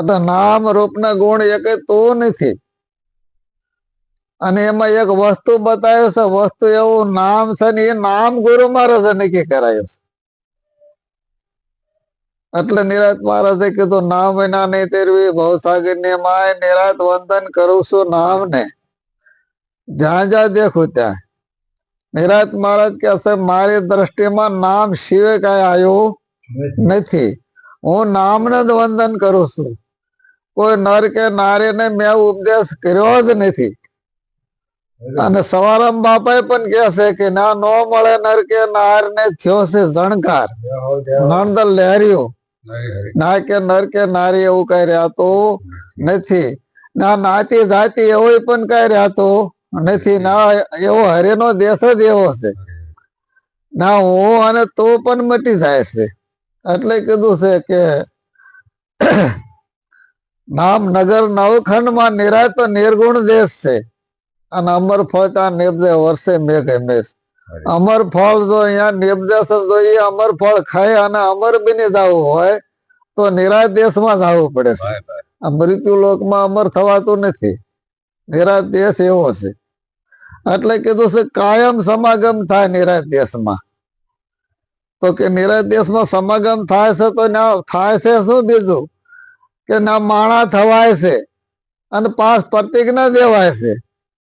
એટલે નામ રૂપ ના ગુણ એક તો નથી. અને એમાં એક વસ્તુ બતાવ્યું છે, વસ્તુ એવું નામ છે ને એ નામ ગુરુ મહારાજે નક્કી કરાયું છે. એટલે નિરાત મહારાજે કીધું નામ વિના નહીં તેરવી ભવસાગર ને માય નિરાત વંદન કરું છું નામ ને જ્યાં જ્યાં દેખું ત્યાં. નિરાત મહારાજ કે છે મારી દ્રષ્ટિમાં નામ સિવાય કઈ આવ્યું નથી. હું નામને જ વંદન કરું છું. કોઈ નર કે નારીને મેં ઉપદેશ કર્યો જ નથી. અને સવારામ બાપાએ પણ કહે છે કે ના નો મળે નર કે નાર ને થયો છે જણકાર નણદલ લહેર્યો ના કે નર કે નારી એવું કઈ રહેતો નથી. ના નાતી જાતિ એવું પણ કઈ રહેતો નથી. ના એવો હરેનો દેશ જ એવો છે. ના હું અને તો પણ મટી જાય છે. એટલે કીધું છે કે નામ નગર નવખંડ માં નિરાત નિર્ગુણ દેશ છે. અને અમર ફળ ત્યાં નિપજે વર્ષે મેઘ મેઘ. અમર ફળ જો અહીંયા નિપજે જોઈએ અમર ફળ ખાય અને અમર બની જવું હોય તો નિરાત દેશમાં જવું પડે છે. આ મૃત્યુ લોકમાં અમર થવાતું નથી. નિરાત દેશ એવો છે. એટલે કીધું છે કાયમ સમાગમ થાય નિરાત દેશમાં. તો કે નિરાત દેશમાં સમાગમ થાય છે તો ના થાય છે શું બીજું કે ના માણા થવાય છે અને 5 પ્રતિજ્ઞા દેવાય છે.